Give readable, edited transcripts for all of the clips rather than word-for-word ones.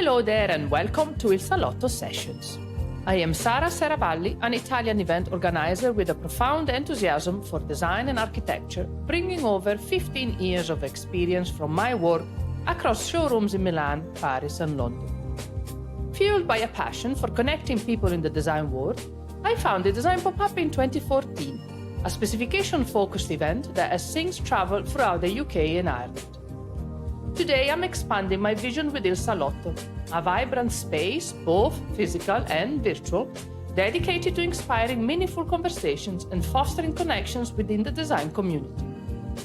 Hello there and welcome to Il Salotto Sessions. I am Sara Seravalli, an Italian event organizer with a profound enthusiasm for design and architecture, bringing over 15 years of experience from my work across showrooms in Milan, Paris and London. Fueled by a passion for connecting people in the design world, I founded Design Pop-Up in 2014, a specification-focused event that has since traveled throughout the UK and Ireland. Today I'm expanding my vision with Il Salotto, a vibrant space, both physical and virtual, dedicated to inspiring meaningful conversations and fostering connections within the design community.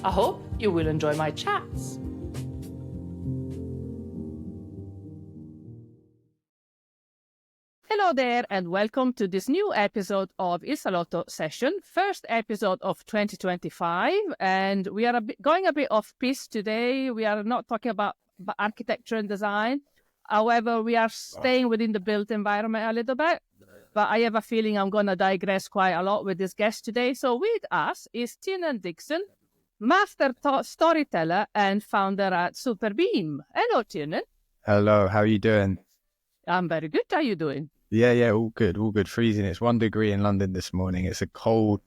I hope you will enjoy my chats. Hello there and welcome to this new episode of Il Salotto Session, first episode of 2025, and we are going a bit off piste today. We are not talking about architecture and design. However, we are staying within the built environment a little bit, but I have a feeling I'm going to digress quite a lot with this guest today. So with us is Tiernan Dixon, master storyteller and founder at Superbeam. Hello, Tiernan. Hello, how are you doing? I'm very good. How are you doing? Yeah, all good. Freezing. It's 1 degree in London this morning. It's a cold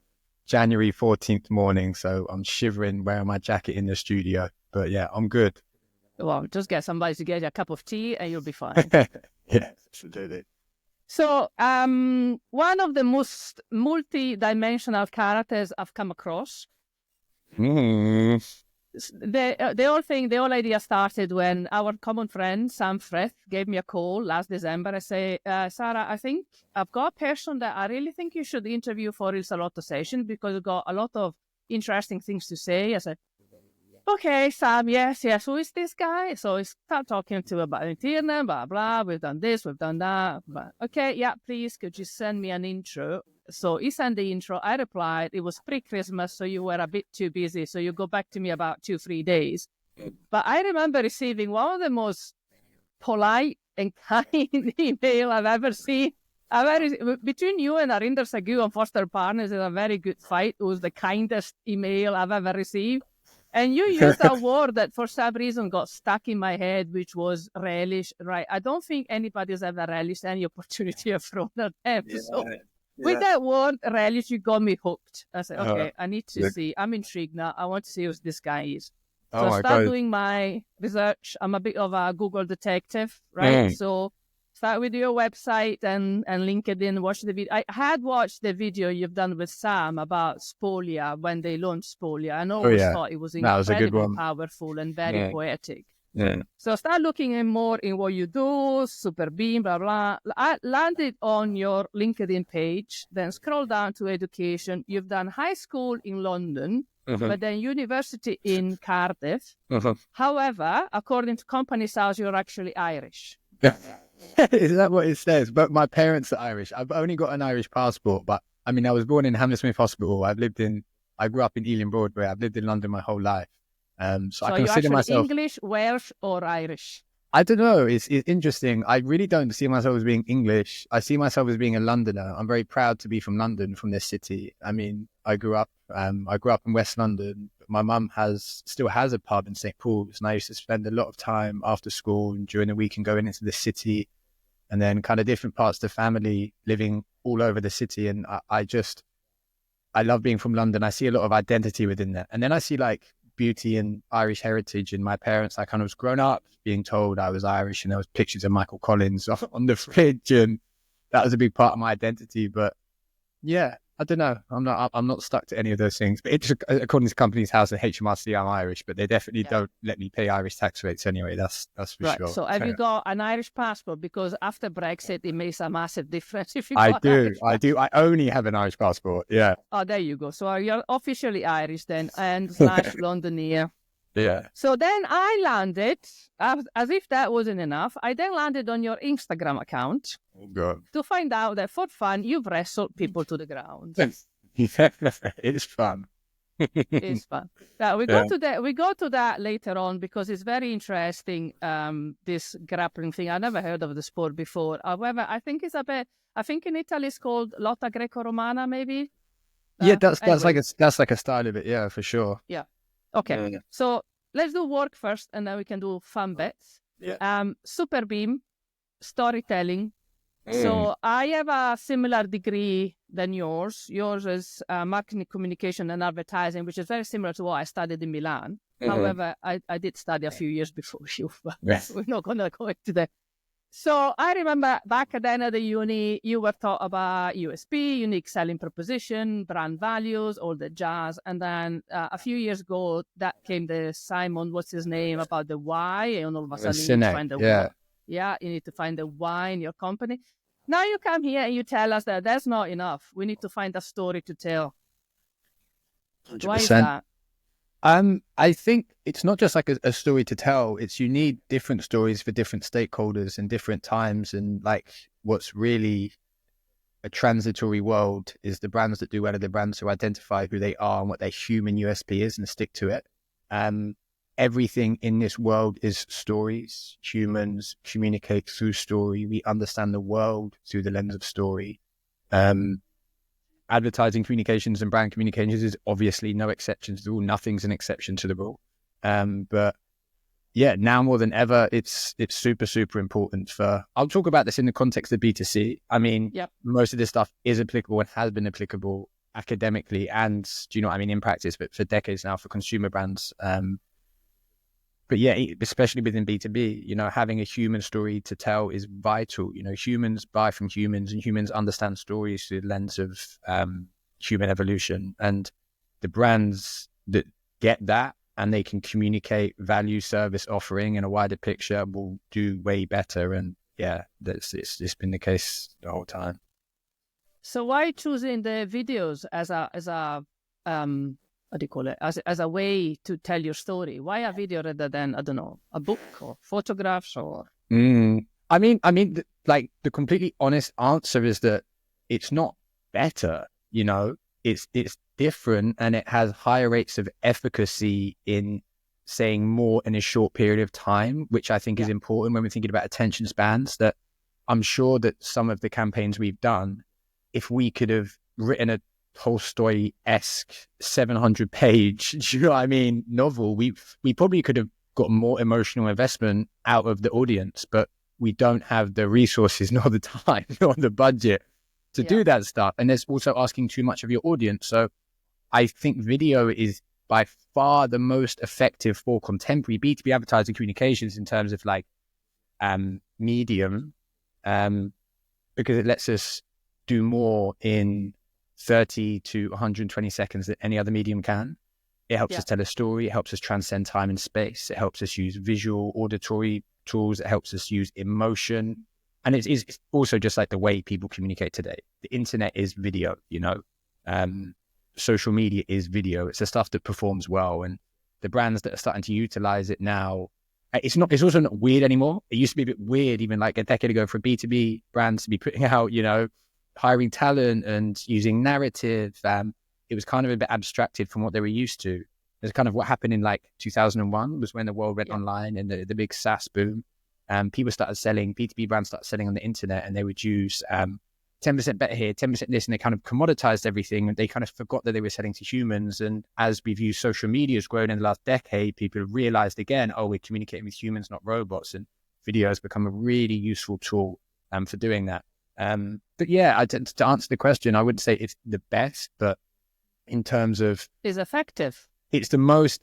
January 14th morning, so I'm shivering wearing my jacket in the studio. But yeah, I'm good. Well, just get somebody to get you a cup of tea and you'll be fine. Yeah, absolutely. So, one of the most multi-dimensional characters I've come across. The whole idea started when our common friend Sam Frith gave me a call last December. I say, Sarah, I think I've got a person that I really think you should interview for Il Salotto Session because you've got a lot of interesting things to say. I said, okay, Sam, yes, who is this guy? So I start talking to him about Tiernan, blah, blah, we've done this, we've done that. But, okay, yeah, please, could you send me an intro? So he sent the intro, I replied, it was pre-Christmas, so you were a bit too busy, so you go back to me about 2-3 days. But I remember receiving one of the most polite and kind email I've ever seen. Between you and Arinder Sagu and Foster Partners is a very good fight. It was the kindest email I've ever received. And you used a word that for some reason got stuck in my head, which was relish, right? I don't think anybody's ever relished any opportunity I've thrown at them. Yeah. So with that word, relish, you got me hooked. I said, okay, I need to see. I'm intrigued now. I want to see who this guy is. So I start doing my research. I'm a bit of a Google detective, right? So start with your website and LinkedIn, watch the video. I had watched the video you've done with Sam about Spolia when they launched Spolia. I always thought it was incredibly powerful and very poetic. Yeah. So start looking more in what you do, Superbeam, blah, blah. I landed on your LinkedIn page, then scroll down to education. You've done high school in London, but then university in Cardiff. However, according to Companies House, you're actually Irish. Is that what it says? But my parents are Irish. I've only got an Irish passport, but I mean, I was born in Hammersmith Hospital. I grew up in Ealing Broadway. I've lived in London my whole life. So I consider myself English, Welsh, or Irish. I don't know. It's interesting. I really don't see myself as being English. I see myself as being a Londoner. I'm very proud to be from London, from this city. I mean, I grew up in West London. My mum still has a pub in St. Paul's, and I used to spend a lot of time after school and during the week and going into the city, and then kind of different parts of the family living all over the city. And I love being from London. I see a lot of identity within that. And then I see like beauty and Irish heritage in my parents. I kind of was grown up being told I was Irish, and there was pictures of Michael Collins on the fridge, and that was a big part of my identity. But yeah, I don't know. I'm not stuck to any of those things. But according to Companies House and HMRC, I'm Irish, but they definitely don't let me pay Irish tax rates anyway. That's for sure. So have you got an Irish passport? Because after Brexit, it makes a massive difference. If you I do. I only have an Irish passport. Yeah. Oh, there you go. So you're officially Irish then, and / Londoner. Yeah. So then I landed, as if that wasn't enough, I then landed on your Instagram account to find out that for fun, you've wrestled people to the ground. It's fun. It's fun. Now, we go to that later on because it's very interesting, this grappling thing. I never heard of the sport before. However, I think in Italy it's called Lotta Greco-Romana, maybe? Yeah, that's like a style of it, yeah, for sure. Yeah. Okay, so let's do work first, and then we can do fun bits. Yeah. Superbeam, storytelling. So I have a similar degree than yours. Yours is marketing, communication, and advertising, which is very similar to what I studied in Milan. However, I did study a few years before you, but we're not going to go into that. So I remember back at the end of the uni, you were taught about USP, unique selling proposition, brand values, all the jazz. And then a few years ago, that came the Simon, what's his name, about the why. And all of a sudden, you need to find the why. Yeah, you need to find the why in your company. Now you come here and you tell us that that's not enough. We need to find a story to tell. 100%. Why is that? I think it's not just like a story to tell. It's you need different stories for different stakeholders and different times. And like what's really a transitory world is the brands that do well are the brands who identify who they are and what their human USP is and stick to it. Everything in this world is stories. Humans communicate through story. We understand the world through the lens of story. Advertising communications and brand communications is obviously no exception to the rule. Nothing's an exception to the rule. But yeah, now more than ever, it's super, super important I'll talk about this in the context of B2C. I mean, most of this stuff is applicable and has been applicable academically and, in practice, but for decades now for consumer brands. But yeah, especially within B2B, having a human story to tell is vital. Humans buy from humans and humans understand stories through the lens of human evolution. And the brands that get that and they can communicate value, service, offering in a wider picture will do way better. And yeah, it's been the case the whole time. So why choosing the videos as a what do you call it? As a way to tell your story? Why a video rather than, I don't know, a book or photographs or? I mean, the completely honest answer is that it's not better, it's different and it has higher rates of efficacy in saying more in a short period of time, which I think is important when we're thinking about attention spans. That I'm sure that some of the campaigns we've done, if we could have written a Tolstoy-esque 700-page, novel, we probably could have got more emotional investment out of the audience, but we don't have the resources nor the time nor the budget to do that stuff. And there's also asking too much of your audience. So I think video is by far the most effective for contemporary B2B advertising communications in terms of medium, because it lets us do more in 30 to 120 seconds that any other medium can. It helps us tell a story. It helps us transcend time and space. It helps us use visual, auditory tools. It helps us use emotion. And it's also just like the way people communicate today. The internet is video, social media is video. It's the stuff that performs well. And the brands that are starting to utilize it now, it's also not weird anymore. It used to be a bit weird even like a decade ago for B2B brands to be putting out, hiring talent and using narrative. It was kind of a bit abstracted from what they were used to. It's kind of what happened in 2001 was when the world went online and the big SaaS boom. People started selling, B2B brands started selling on the internet, and they would use 10% better here, 10% this, and they kind of commoditized everything, and they kind of forgot that they were selling to humans. And as we've used social media has grown in the last decade, people have realized again, we're communicating with humans, not robots, and video has become a really useful tool for doing that. But yeah, to answer the question, I wouldn't say it's the best, but in terms of is effective, it's the most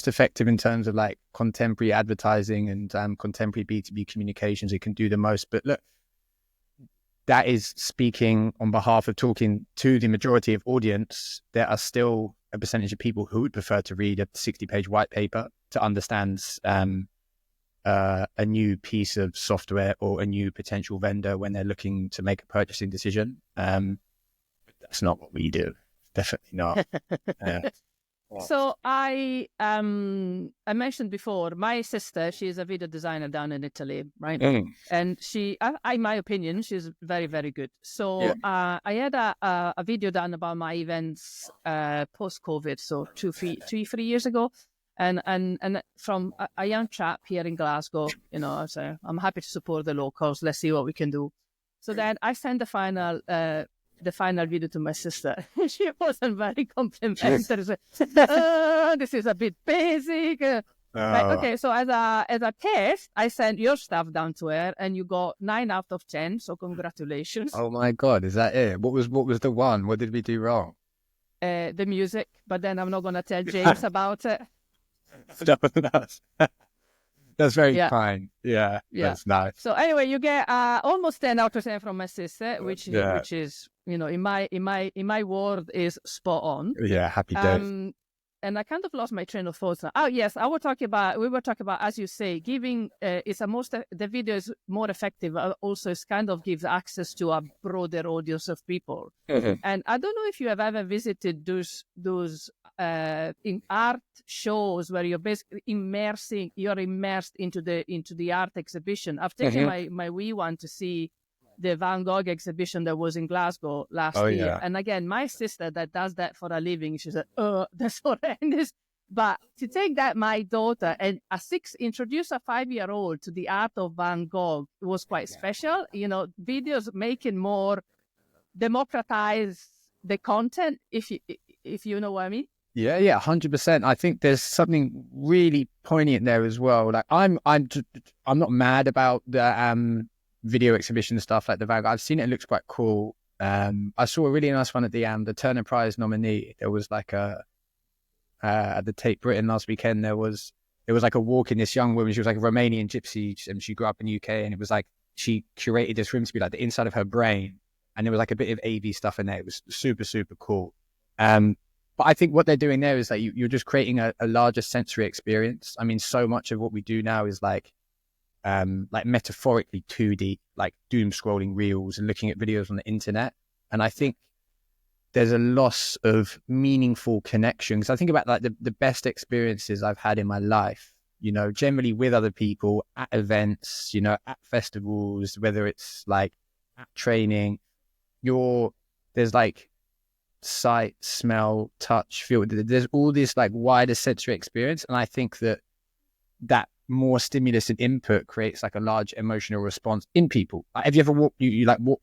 effective in terms of contemporary advertising and contemporary B2B communications. It can do the most. But look, that is speaking on behalf of talking to the majority of audience. There are still a percentage of people who would prefer to read a 60-page white paper to understand a new piece of software or a new potential vendor when they're looking to make a purchasing decision. That's not what we do. Definitely not. So I mentioned before, my sister, she's a video designer down in Italy, right? And she, in my opinion, she's very, very good. So I had a video done about my events post-COVID, so 3 years ago. And from a young chap here in Glasgow, I say, I'm happy to support the locals. Let's see what we can do. So then I sent the final video to my sister. She wasn't very complimentary. This is a bit basic. Right, Oh, okay, so as a test, I sent your stuff down to her, and you got 9 out of 10. So congratulations. oh my God, is that it? What was the one? What did we do wrong? The music, but then I'm not gonna tell James about it. That's very Yeah, kind. Yeah, yeah. that's nice. So anyway, you get almost 10 out of 10 from my sister, Yeah, which is, in my world, is spot on. yeah, happy days. And I kind of lost my train of thought now. Oh yes, we were talking about, as you say, giving the video is more effective. Also, it kind of gives access to a broader audience of people. Mhm. And I don't know if you have ever visited those in art shows where you're basically immersed into the art exhibition. I've taken my wee one to see the Van Gogh exhibition that was in Glasgow last Oh year. yeah, And again, my sister that does that for a living, she said, "Oh, that's horrendous." But to take that, my daughter and introduce a 5-year-old to the art of Van Gogh was quite special. Videos making more democratize the content, if you know what I mean. yeah, 100%. I think there's something really poignant there as well. Like I'm not mad about the video exhibition stuff like the Van Gogh. I've seen it. It looks quite cool. I saw a really nice one at the Turner Prize nominee. There was like at the Tate Britain last weekend. There was like a walk in this young woman. She was like a Romanian gypsy, and she grew up in the UK. And it was like she curated this room to be like the inside of her brain, and there was like a bit of AV stuff in there. It was super, super cool. But I think what they're doing there is that you're just creating a larger sensory experience. I mean, so much of what we do now is like metaphorically 2D, like doom scrolling reels and looking at videos on the internet. And I think there's a loss of meaningful connections. I think about like the best experiences I've had in my life, generally with other people at events, at festivals, whether it's like at training, there's like sight, smell, touch, feel. There's all this like wider sensory experience. And I think that more stimulus and input creates like a large emotional response in people. Like, have you ever walked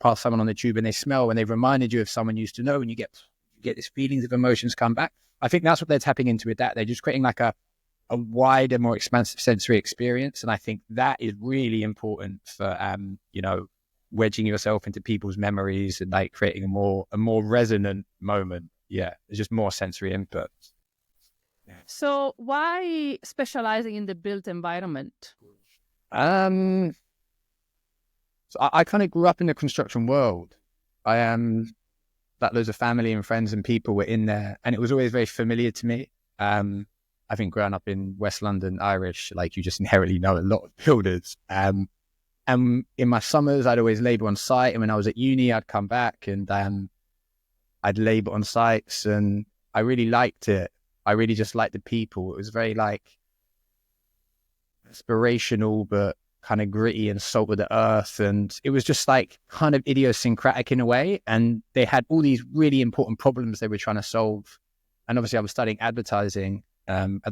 past someone on the tube and they smell and they've reminded you of someone you used to know, and you get this feelings of emotions come back? I think that's what they're tapping into with that. They're just creating like a wider, more expansive sensory experience. And I think that is really important for, wedging yourself into people's memories and like creating a more resonant moment. Yeah. It's just more sensory input. So why specializing in the built environment? So I kind of grew up in the construction world. That loads of family and friends and people were in there, and it was always very familiar to me. I think growing up in West London, Irish, like you just inherently know a lot of builders. And in my summers, I'd always labor on site, and when I was at uni, I'd come back and I'd labor on sites, and I really liked it. I really just liked the people. It was very like inspirational, but kind of gritty and salt of the earth. And it was just like kind of idiosyncratic in a way. And they had all these really important problems they were trying to solve. And obviously I was studying advertising. And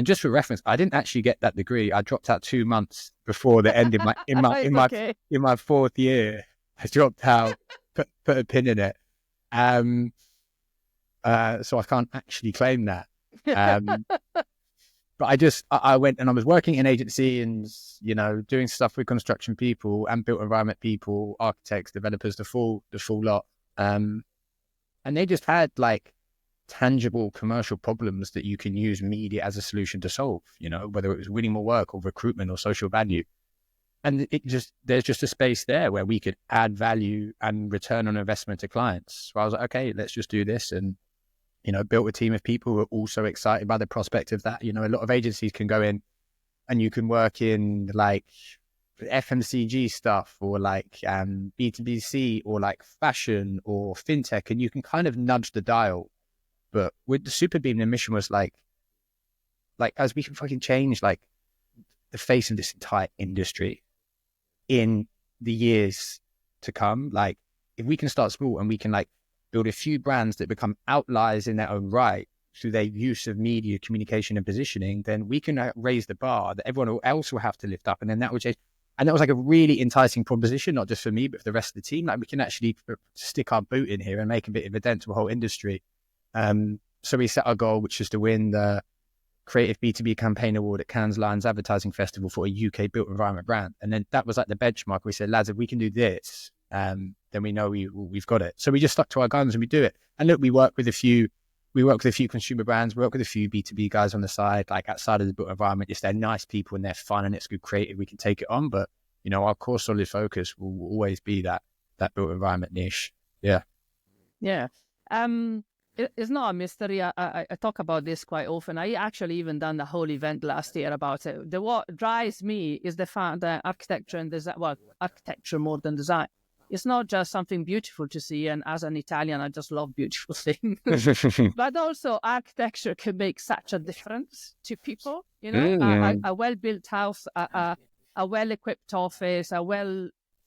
just for reference, I didn't actually get that degree. I dropped out 2 months before the end of in my 4th year. I dropped out, put a pin in it. So I can't actually claim that. But I went and I was working in agency and, doing stuff with construction people and built environment people, architects, developers, the full lot. And they just had like tangible commercial problems that you can use media as a solution to solve, whether it was winning more work or recruitment or social value. And there's just a space there where we could add value and return on investment to clients. So I was like, okay, let's just do this. And built a team of people who are also excited by the prospect of that. A lot of agencies can go in and you can work in like FMCG stuff or like B2BC or like fashion or fintech, and you can kind of nudge the dial. But with the Superbeam, the mission was like as we can fucking change like the face of this entire industry in the years to come. Like if we can start small and we can like build a few brands that become outliers in their own right through their use of media, communication and positioning, then we can raise the bar that everyone else will have to lift up. And then that would change. And that was like a really enticing proposition, not just for me, but for the rest of the team. Like we can actually stick our boot in here and make a bit of a dent to a whole industry. So we set our goal, which is to win the Creative B2B Campaign Award at Cannes Lions Advertising Festival for a UK built environment brand. And then that was like the benchmark. We said, lads, if we can do this, then we know we've got it. So we just stuck to our guns and we do it. And look, we work with a few consumer brands, we work with a few B2B guys on the side, like outside of the built environment. If they're nice people and they're fun and it's good creative, we can take it on. But, you know, our core solid focus will always be that built environment niche. Yeah. Yeah. It's not a mystery. I talk about this quite often. I actually even done the whole event last year about it. What drives me is the fact that architecture and design, well, architecture more than design, it's not just something beautiful to see. And as an Italian, I just love beautiful things. But also architecture can make such a difference to people. You know, a well-built house, a well-equipped office,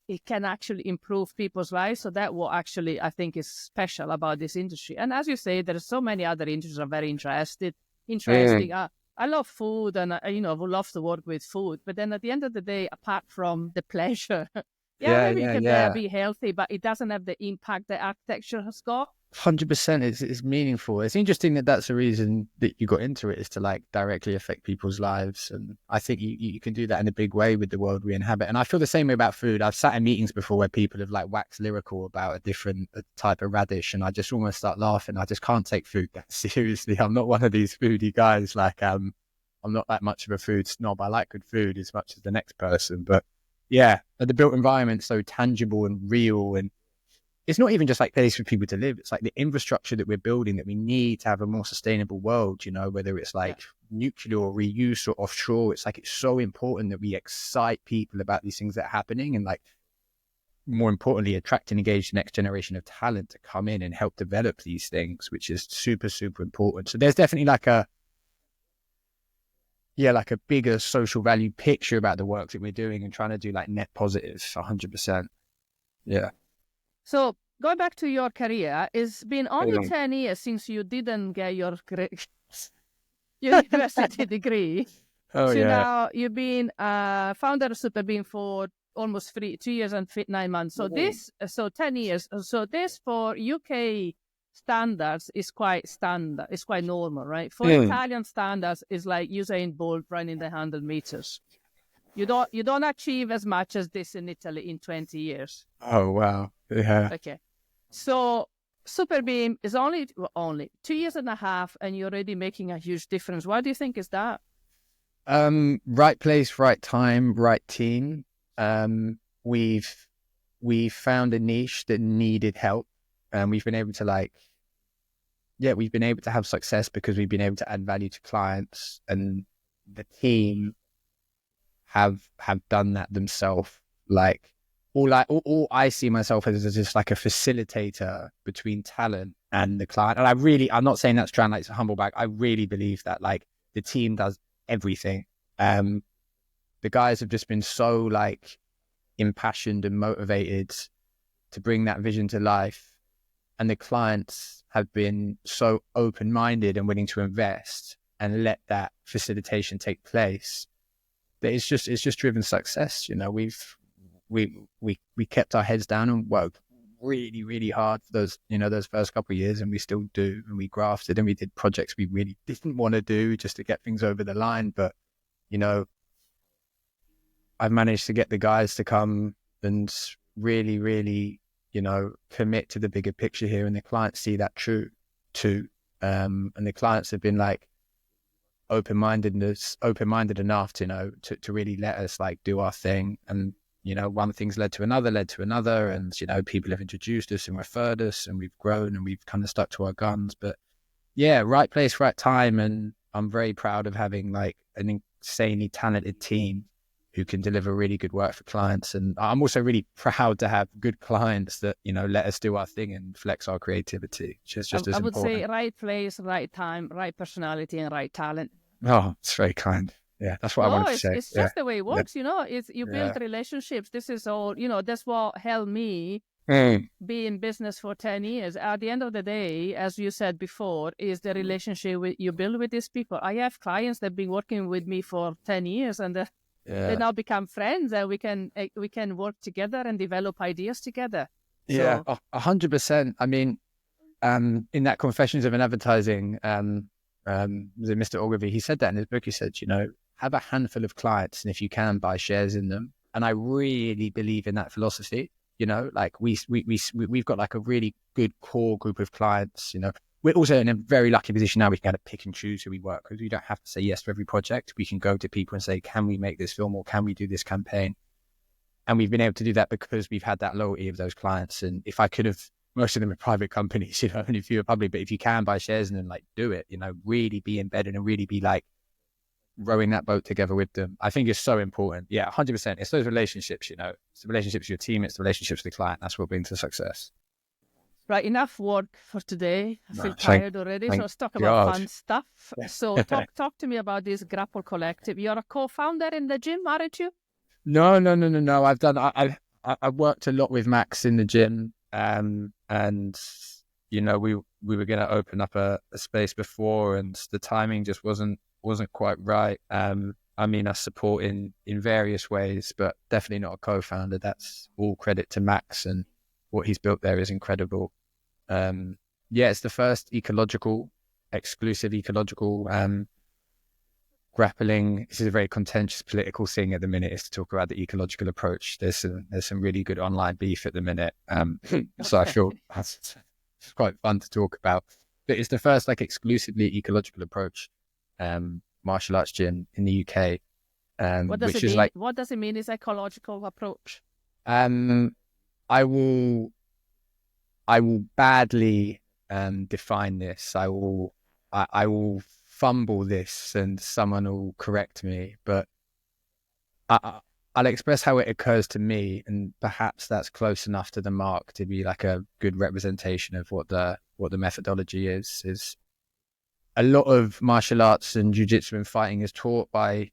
it can actually improve people's lives. So that what actually I think is special about this industry. And as you say, there are so many other industries that are very interesting. I love food and, I would love to work with food. But then at the end of the day, apart from the pleasure, maybe you can be healthy, but it doesn't have the impact that architecture has got. 100%. It's meaningful. It's interesting that's the reason that you got into it, is to like directly affect people's lives. And I think you can do that in a big way with the world we inhabit. And I feel the same way about food. I've sat in meetings before where people have like waxed lyrical about a different type of radish, and I just almost start laughing. I just can't take food that seriously. I'm not one of these foodie guys. Like I'm not that much of a food snob. I like good food as much as the next person. But yeah, the built environment's so tangible and real, and it's not even just like place for people to live. It's like the infrastructure that we're building that we need to have a more sustainable world, you know, whether it's like nuclear or reuse or offshore. It's like, it's so important that we excite people about these things that are happening, and like, more importantly, attract and engage the next generation of talent to come in and help develop these things, which is super, super important. So there's definitely like a bigger social value picture about the work that we're doing and trying to do like net positive, 100%. Yeah. So going back to your career, it's been only 10 years since you didn't get your university degree. Now you've been founder of Superbeam for almost 2 years and 9 months. So 10 years. So this for UK standards is quite standard. It's quite normal, right? For Italian standards, is like Usain Bolt running the 100 meters. You don't achieve as much as this in Italy in 20 years. Oh, wow. Yeah. Okay. So Superbeam is only 2 years and a half, and you're already making a huge difference. Why do you think is that? Right place, right time, right team. We've found a niche that needed help, and we've been able to have success because we've been able to add value to clients, and the team have done that themselves. Like all I see myself as just like a facilitator between talent and the client. And I'm not saying that's trying like to humble back. I really believe that like the team does everything. The guys have just been so like impassioned and motivated to bring that vision to life, and the clients have been so open-minded and willing to invest and let that facilitation take place, that it's just driven success. You know, we kept our heads down and worked really, really hard for those first couple of years, and we still do. And we grafted and we did projects we really didn't want to do just to get things over the line. But, you know, I've managed to get the guys to come and really, really, you know, commit to the bigger picture here, and the clients see that true too. And the clients have been like open-minded enough to, you know, to really let us like do our thing. And, you know, one thing's led to another, and, you know, people have introduced us and referred us, and we've grown and we've kind of stuck to our guns. But yeah, right place, right time. And I'm very proud of having like an insanely talented team who can deliver really good work for clients. And I'm also really proud to have good clients that, you know, let us do our thing and flex our creativity, which is just as important. I would say right place, right time, right personality, and right talent. Oh, it's very kind. Yeah, that's what I wanted to say. It's just the way it works, you know. You build relationships. This is all, you know, that's what helped me be in business for 10 years. At the end of the day, as you said before, is the relationship you build with these people. I have clients that have been working with me for 10 years, and they now become friends, and we can work together and develop ideas together. Yeah, 100%. I mean, in that Confessions of an Advertising was it Mr. Ogilvy? He said that in his book. He said, have a handful of clients, and if you can, buy shares in them. And I really believe in that philosophy. Like we've got like a really good core group of clients. We're also in a very lucky position now. We can kind of pick and choose who we work with. We don't have to say yes to every project. We can go to people and say, can we make this film, or can we do this campaign? And we've been able to do that because we've had that loyalty of those clients. And if I could have, most of them are private companies, only a few are public, but if you can buy shares and then like do it, really be embedded and really be like rowing that boat together with them, I think is so important. Yeah, 100%. It's those relationships, it's the relationships with your team, it's the relationships with the client. That's what brings to success. Right, enough work for today. I feel tired already. So let's talk about fun stuff. So talk to me about this Grapple Collective. You're a co-founder in the gym, aren't you? No. I've worked a lot with Max in the gym, and we were going to open up a space before, and the timing just wasn't quite right. I support in various ways, but definitely not a co-founder. That's all credit to Max, and what he's built there is incredible. It's the first exclusive ecological grappling. This is a very contentious political thing at the minute, is to talk about the ecological approach. There's some really good online beef at the minute. So I feel it's quite fun to talk about. But it's the first like exclusively ecological approach martial arts gym in the UK. What does it mean? What does it mean is ecological approach? I will badly define this. I will fumble this, and someone will correct me. But I'll express how it occurs to me, and perhaps that's close enough to the mark to be like a good representation of what the methodology is. Is a lot of martial arts and jiu-jitsu and fighting is taught by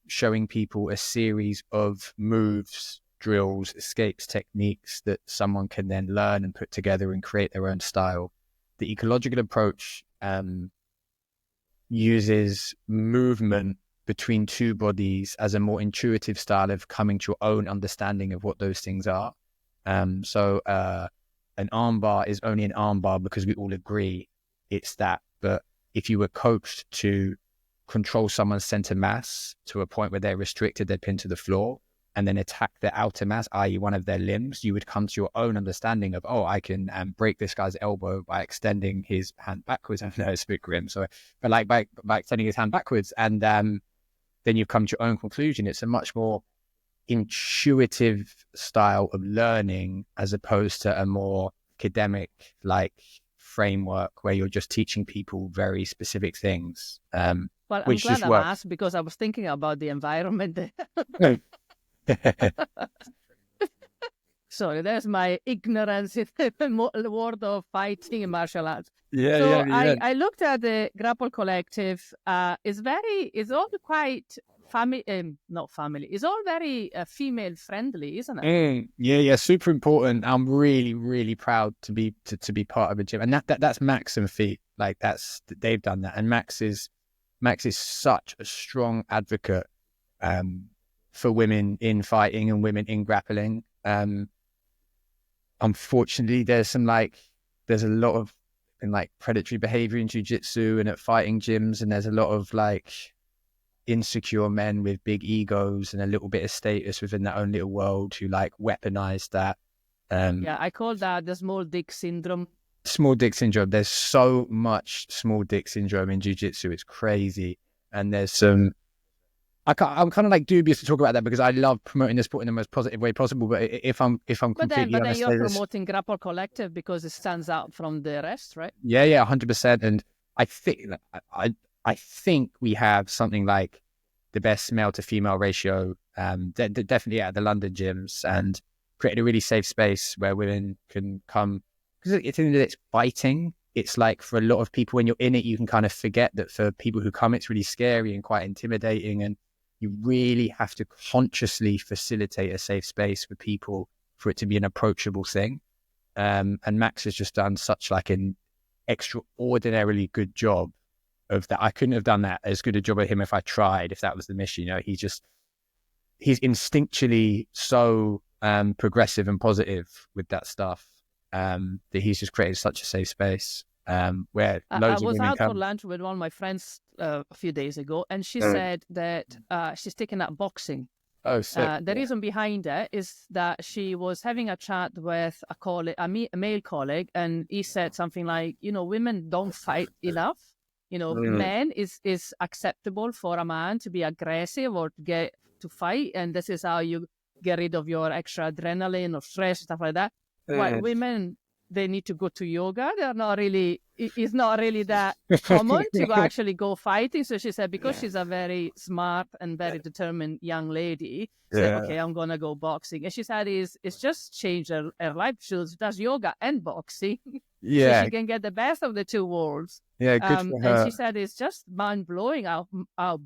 showing people a series of moves, drills, escapes, techniques that someone can then learn and put together and create their own style. The ecological approach uses movement between two bodies as a more intuitive style of coming to your own understanding of what those things are. So an armbar is only an armbar because we all agree it's that. But if you were coached to control someone's center mass to a point where they're restricted, they're pinned to the floor, and then attack their outer mass, i.e. one of their limbs, you would come to your own understanding of, I can break this guy's elbow by extending his hand backwards. I know it's a bit grim, but like by extending his hand backwards, and then you've come to your own conclusion. It's a much more intuitive style of learning as opposed to a more academic framework where you're just teaching people very specific things. Well, I'm glad I asked, because I was thinking about the environment. Sorry, there's my ignorance in the world of fighting and martial arts. I looked at the Grapple Collective. It's all quite not family. It's all very female friendly, isn't it? Super important. I'm really, really proud to be part of a gym, and that's Max and Fee. They've done that, and Max is such a strong advocate for women in fighting and women in grappling. Unfortunately, there's a lot of predatory behavior in jiu-jitsu and at fighting gyms, and there's a lot of insecure men with big egos and a little bit of status within their own little world who weaponize that. I call that the small dick syndrome. Small dick syndrome. There's so much small dick syndrome in jiu-jitsu. It's crazy. And there's some... I'm kind of dubious to talk about that because I love promoting the sport in the most positive way possible. But if I'm completely honest, but then you're promoting Grapple Collective because it stands out from the rest, right? Yeah, 100%. And I think we have something like the best male to female ratio, definitely at the London gyms, and created a really safe space where women can come, because it's fighting. It's for a lot of people, when you're in it, you can kind of forget that for people who come, it's really scary and quite intimidating, and you really have to consciously facilitate a safe space for people for it to be an approachable thing. And Max has just done such an extraordinarily good job of that. I couldn't have done that as good a job of him if I tried, if that was the mission. He's instinctually so progressive and positive with that stuff, that he's just created such a safe space. where I loads of was women out for come. lunch with one of my friends a few days ago, and she said that she's taken up boxing. Oh, sick. The reason behind it is that she was having a chat with a colleague, a male colleague, and he said something like, women don't fight enough. Men is acceptable for a man to be aggressive or to fight, and this is how you get rid of your extra adrenaline or stress, stuff like that. While women, they need to go to yoga. They're not really, it's not really that common to actually go fighting. So she said, because she's a very smart and very determined young lady, said, okay, I'm going to go boxing. And she said, it's just changed her life. She does yoga and boxing. So she can get the best of the two worlds. Yeah, good for her. And she said, it's just mind-blowing how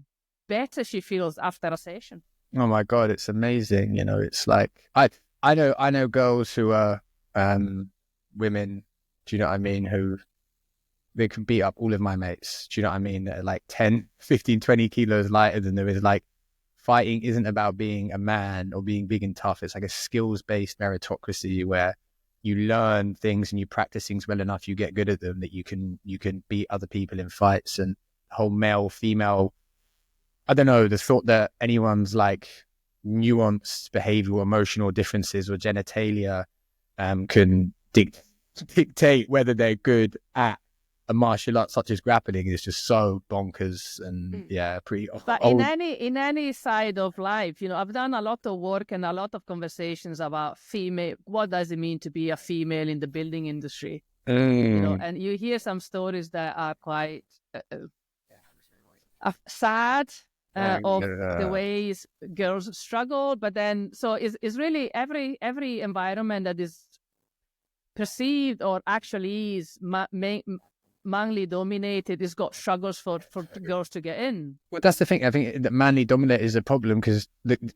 better she feels after a session. Oh my God, it's amazing. It's like, I know girls who are, women, do you know what I mean, who they can beat up all of my mates, do you know what I mean, they're like 10, 15, 20 kilos lighter than them. Is like, fighting isn't about being a man or being big and tough. It's like a skills-based meritocracy where you learn things and you practice things well enough, you get good at them, that you can beat other people in fights. And the whole male, female, I don't know, the thought that anyone's like nuanced behavioral, emotional differences or genitalia can dictate whether they're good at a martial art such as grappling is just so bonkers and pretty but old. in any side of life, I've done a lot of work and a lot of conversations about female, what does it mean to be a female in the building industry, and you hear some stories that are quite sad of the ways girls struggle. But then, so it's really every environment that is perceived or actually is manly dominated has got struggles for girls to get in. Well, that's the thing. I think that manly dominated is a problem because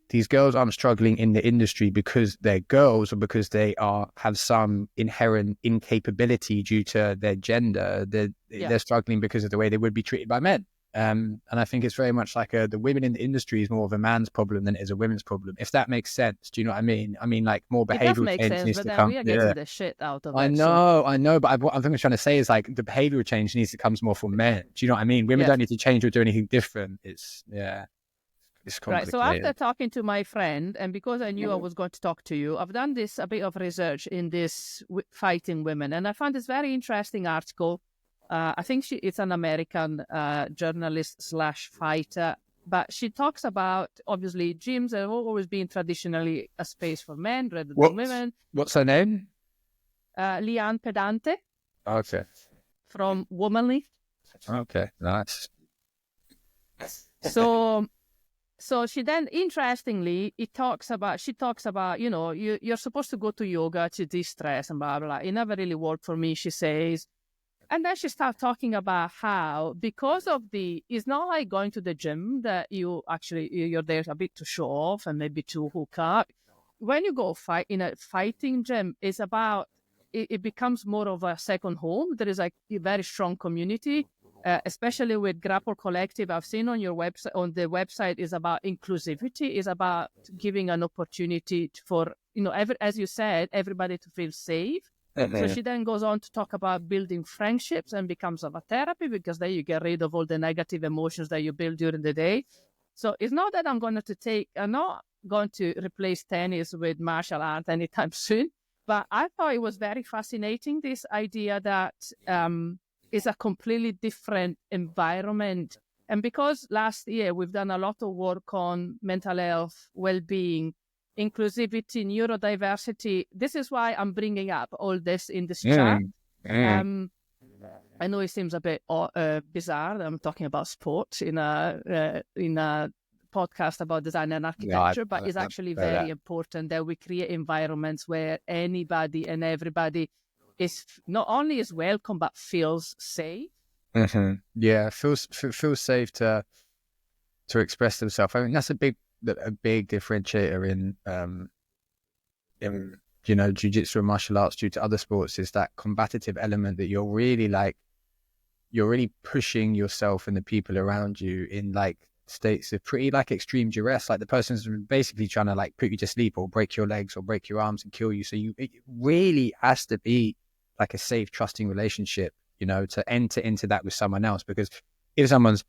these girls aren't struggling in the industry because they're girls or because they have some inherent incapability due to their gender. They're struggling because of the way they would be treated by men. And I think it's very much like the women in the industry is more of a man's problem than it is a women's problem, if that makes sense. Do you know what I mean? I mean, like, more behavioral change needs to come. We are getting the shit out of it. I know, but what I'm trying to say is like the behavioral change needs to come more from men. Do you know what I mean? Women don't need to change or do anything different. It's complicated. Right. So after talking to my friend, and because I knew I was going to talk to you, I've done a bit of research in this fighting women, and I found this very interesting article. I think it's an American journalist / fighter, but she talks about, obviously, gyms have always been traditionally a space for men rather than women. What's her name? Liane Pedante. Okay. From Womanly. Okay, nice. So she then, interestingly, she talks about, you're supposed to go to yoga to de-stress and blah, blah, blah. It never really worked for me, she says. And then she starts talking about how, because of it's not like going to the gym that you're there a bit to show off and maybe to hook up. When you go fight in a fighting gym, it's about, it becomes more of a second home. There is like a very strong community, especially with Grapple Collective. I've seen on the website is about inclusivity, is about giving an opportunity for, as you said, everybody to feel safe. So she then goes on to talk about building friendships and becomes of a therapy, because then you get rid of all the negative emotions that you build during the day. So it's not that I'm not going to replace tennis with martial art anytime soon, but I thought it was very fascinating, this idea that it's a completely different environment. And because last year we've done a lot of work on mental health, well-being, inclusivity, neurodiversity. This is why I'm bringing up all this in this chat. I know it seems a bit bizarre that I'm talking about sports in a podcast about design and architecture, but it's actually very important that we create environments where anybody and everybody is not only is welcome but feels safe. Yeah, feels safe to express themselves. I mean, that's a big differentiator in jiu-jitsu and martial arts due to other sports, is that combative element that you're really pushing yourself and the people around you in like states of pretty like extreme duress. Like the person's basically trying to like put you to sleep or break your legs or break your arms and kill you. So it really has to be like a safe, trusting relationship you know, to enter into that with someone else. Because if someone's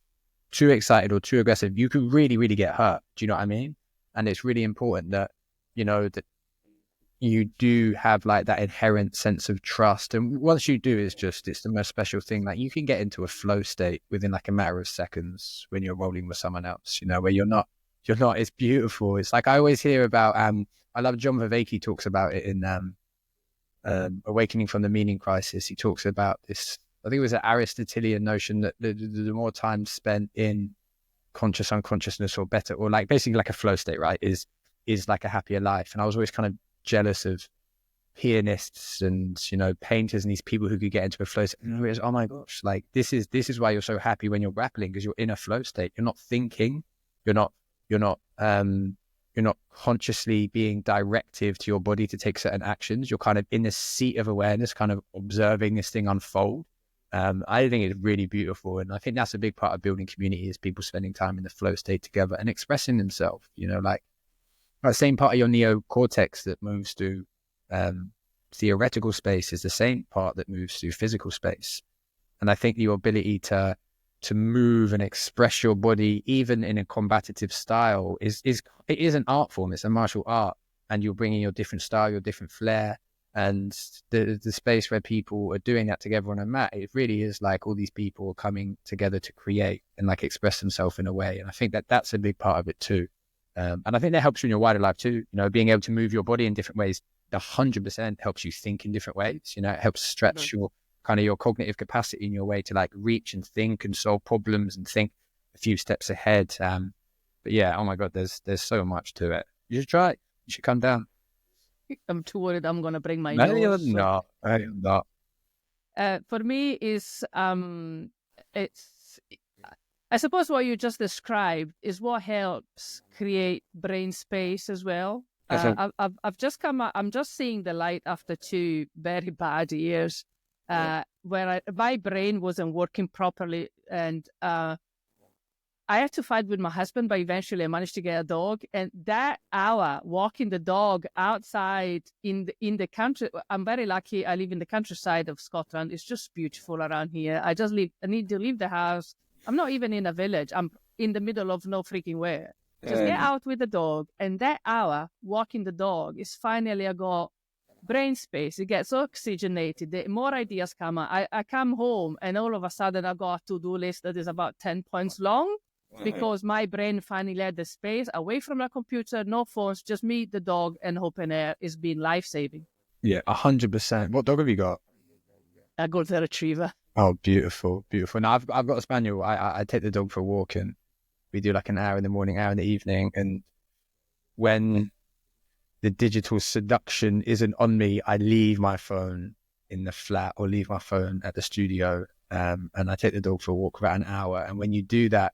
too excited or too aggressive, you could really, really get hurt. Do you know what I mean? And it's really important that, you know, that you do have like that inherent sense of trust. And once you do, it's the most special thing. Like you can get into a flow state within like a matter of seconds when you're rolling with someone else, you know, where you're not, it's beautiful. It's like, I always hear about, I love John Vervaeke talks about it in Awakening from the Meaning Crisis. He talks about this, I think it was an Aristotelian notion that the more time spent in conscious unconsciousness, or better, or like basically like a flow state, right, is like a happier life. And I was always kind of jealous of pianists and, you know, painters and these people who could get into a flow state. And was, oh my gosh, like this is why you're so happy when you're grappling, because you're in a flow state. You're not thinking, you're not consciously being directive to your body to take certain actions. You're kind of in this seat of awareness, kind of observing this thing unfold. I think it's really beautiful. And I think that's a big part of building community, is people spending time in the flow state together and expressing themselves, you know, like that same part of your neocortex that moves through theoretical space is the same part that moves through physical space. And I think your ability to move and express your body, even in a combative style, it is an art form. It's a martial art, and you're bringing your different style, your different flair, and the space where people are doing that together on a mat. It really is like all these people are coming together to create and like express themselves in a way. And I think that that's a big part of it too. And I think that helps you in your wider life too. You know, being able to move your body in different ways, 100% helps you think in different ways. You know, it helps stretch your kind of your cognitive capacity in your way to like reach and think and solve problems and think a few steps ahead. But yeah, oh my God, there's so much to it. You should try it. You should come down. I'm too worried I'm going to bring my No, nose. you're not. I am not. For me, it's I suppose what you just described is what helps create brain space as well. I've just come out, I'm just seeing the light after 2 very bad years where my brain wasn't working properly, and I had to fight with my husband, but eventually I managed to get a dog. And that hour walking the dog outside in the country, I'm very lucky. I live in the countryside of Scotland. It's just beautiful around here. I need to leave the house. I'm not even in a village. I'm in the middle of no freaking where. Just get out with the dog. And that hour walking the dog is finally, I got brain space. It gets oxygenated. The more ideas come out. I come home and all of a sudden I got a to-do list that is about 10 points long, because my brain finally had the space away from the computer, no phones, just me, the dog, and open air. Is been life-saving. Yeah, 100%. What dog have you got? A golden retriever. Oh, beautiful, beautiful. Now I've got a spaniel. I take the dog for a walk, and we do like an hour in the morning, hour in the evening. And when the digital seduction isn't on me, I leave my phone in the flat or leave my phone at the studio. And I take the dog for a walk for about an hour. And when you do that,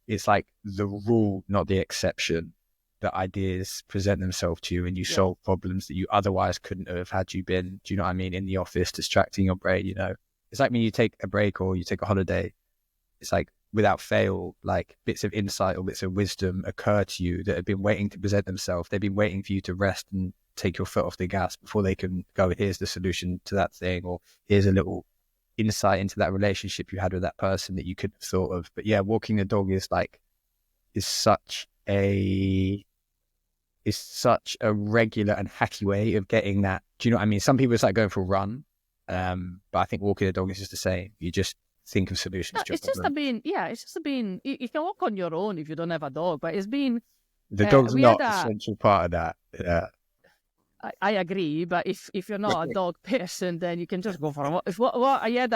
it's like the rule, not the exception, that ideas present themselves to you and you solve problems that you otherwise couldn't have had you been, do you know what I mean, in the office, distracting your brain, you know. It's like when you take a break or you take a holiday, it's like without fail, like bits of insight or bits of wisdom occur to you that have been waiting to present themselves. They've been waiting for you to rest and take your foot off the gas before they can go, here's the solution to that thing, or here's a little insight into that relationship you had with that person that you couldn't have thought of. But yeah, walking the dog is such a regular and hacky way of getting that. Do you know what I mean? Some people, it's like going for a run. But I think walking the dog is just the same. You just think of solutions. No, it's just being, you can walk on your own if you don't have a dog, but it's been... The dog's not an essential part of that. Yeah. I agree, but if you're not a dog person, then you can just go for a walk. What I had,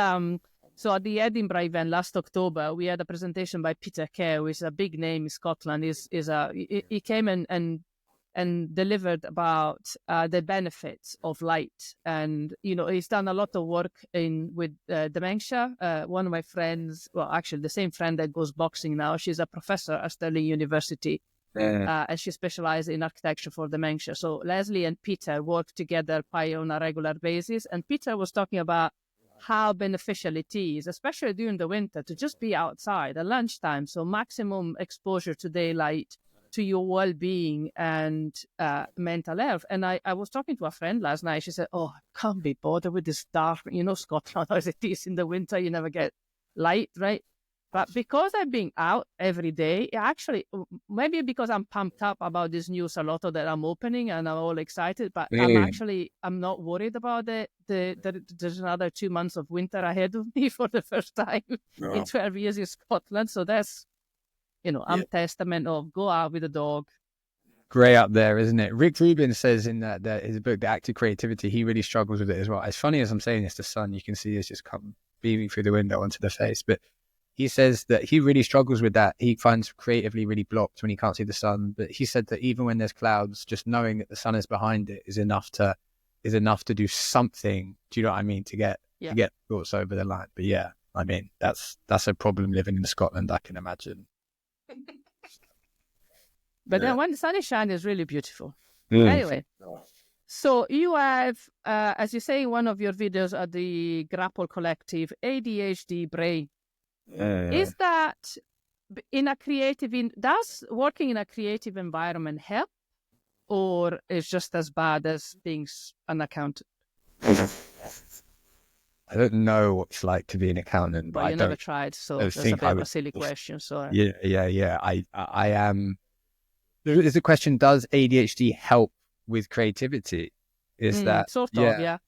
so at the Edinburgh event last October, we had a presentation by Peter Kerr, who is a big name in Scotland. He came and delivered about the benefits of light. And, you know, he's done a lot of work with dementia. One of my friends, well, actually the same friend that goes boxing now, she's a professor at Stirling University, and she specializes in architecture for dementia. So Leslie and Peter work together quite on a regular basis. And Peter was talking about how beneficial it is, especially during the winter, to just be outside at lunchtime. So maximum exposure to daylight, to your well-being and mental health. And I was talking to a friend last night. She said, "Oh, I can't be bothered with this dark, Scotland as it is in the winter, you never get light, right?" But because I've been out every day, actually, maybe because I'm pumped up about this new salotto that I'm opening and I'm all excited, but I'm not worried about there's another 2 months of winter ahead of me for the first time in 12 years in Scotland. So that's, I'm testament of go out with a dog. Grey up there, isn't it? Rick Rubin says in that his book, The Act of Creativity, he really struggles with it as well. As funny as I'm saying this, the sun, you can see it's just come beaming through the window onto the face. But he says that he really struggles with that. He finds creatively really blocked when he can't see the sun. But he said that even when there's clouds, just knowing that the sun is behind it is enough to do something. Do you know what I mean? To get thoughts over the line. But yeah, I mean, that's a problem living in Scotland, I can imagine. But then when the sun is shining, it's really beautiful. Anyway, so you have, as you say in one of your videos at the Grapple Collective, ADHD brain. Is that does working in a creative environment help, or is just as bad as being an accountant? I don't know what it's like to be an accountant, but you never tried, so that's a bit of a silly question. So yeah. I am. There is a question: does ADHD help with creativity? Is that sort of? Yeah.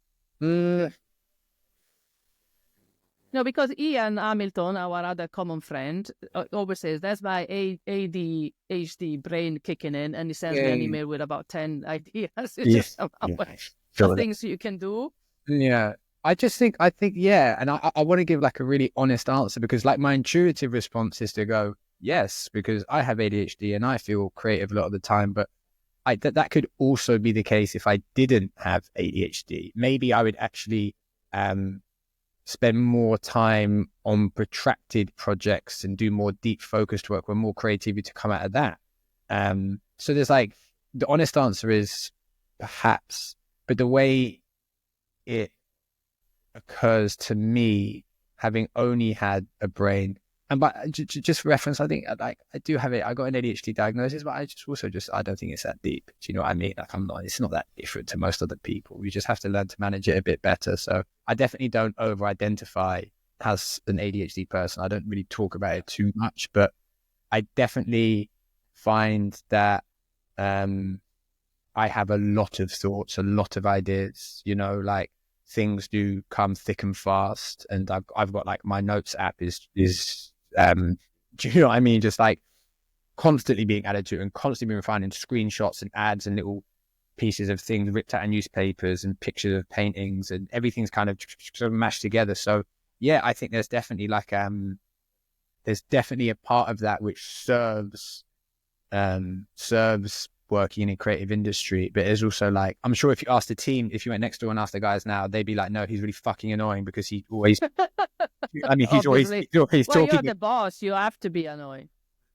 No, because Ian Hamilton, our other common friend, always says, that's my ADHD brain kicking in, and he sends me an email with about 10 ideas. It's just things you can do. Yeah. I think, yeah. And I want to give like a really honest answer, because like my intuitive response is to go, yes, because I have ADHD and I feel creative a lot of the time, but that could also be the case if I didn't have ADHD. Maybe I would actually, spend more time on protracted projects and do more deep focused work where more creativity to come out of that. So there's like, the honest answer is perhaps, but the way it occurs to me, having only had a brain, and but just for reference, I think like I do have it. I got an ADHD diagnosis, but I don't think it's that deep. Do you know what I mean? Like it's not that different to most other people. You just have to learn to manage it a bit better. So I definitely don't over-identify as an ADHD person. I don't really talk about it too much, but I definitely find that I have a lot of thoughts, a lot of ideas. Like things do come thick and fast, and I've got like my notes app is do you know what I mean? Just like constantly being added to and constantly being finding screenshots and ads and little pieces of things ripped out of newspapers and pictures of paintings, and everything's kind of sort of mashed together. So yeah, I think there's definitely like there's definitely a part of that which serves working in a creative industry, but there's also like, I'm sure if you asked the team, if you went next door and asked the guys now, they'd be like, no, he's really fucking annoying, because he always I mean he's always talking. You're the boss, you have to be annoying.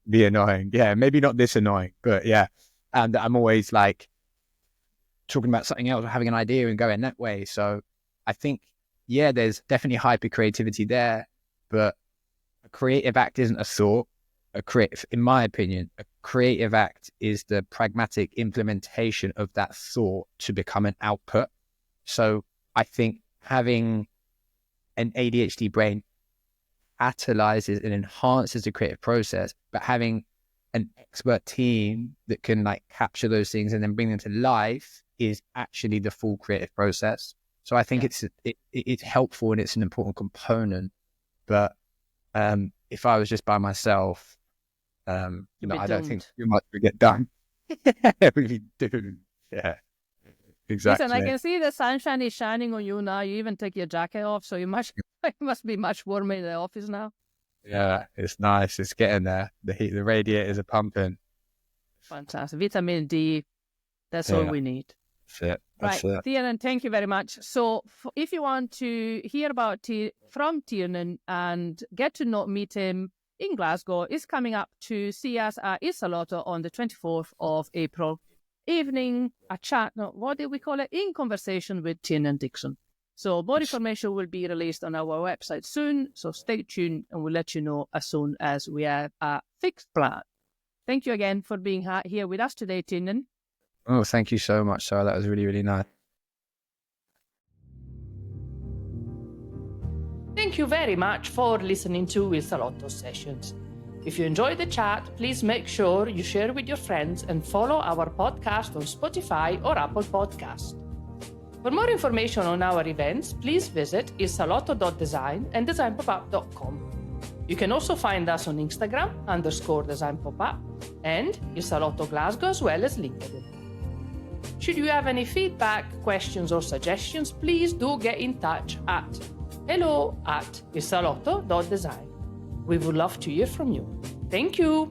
Be annoying, yeah, maybe not this annoying, but yeah. And I'm always like talking about something else or having an idea and going that way. So I think, yeah, there's definitely hyper creativity there, but a creative act isn't a thought. In my opinion, a creative act is the pragmatic implementation of that thought to become an output. So I think having an ADHD brain catalyzes and enhances the creative process, but having an expert team that can like capture those things and then bring them to life is actually the full creative process. So I think it's helpful and it's an important component. But if I was just by myself, I don't think too much would get done. We do. Yeah, exactly. Listen, I can see the sunshine is shining on you now. You even take your jacket off, so it must be much warmer in the office now. Yeah, it's nice. It's getting there. The radiators are pumping. Fantastic. Vitamin D. That's all we need. That's it. Tiernan, thank you very much. So if you want to hear about from Tiernan and get to meet him in Glasgow, is coming up to see us at Isalotto on the 24th of April. Evening, a chat, what did we call it? In conversation with Tiernan Dixon. So more information will be released on our website soon. So stay tuned and we'll let you know as soon as we have a fixed plan. Thank you again for being here with us today, Tiernan. Oh, thank you so much, Sarah. That was really, really nice. Thank you very much for listening to Il Salotto Sessions. If you enjoyed the chat, please make sure you share with your friends and follow our podcast on Spotify or Apple Podcasts. For more information on our events, please visit ilsalotto.design and designpopup.com. You can also find us on Instagram _designpopup and Il Salotto Glasgow as well as LinkedIn. Should you have any feedback, questions or suggestions, please do get in touch at hello@ilsalotto.design. We would love to hear from you. Thank you.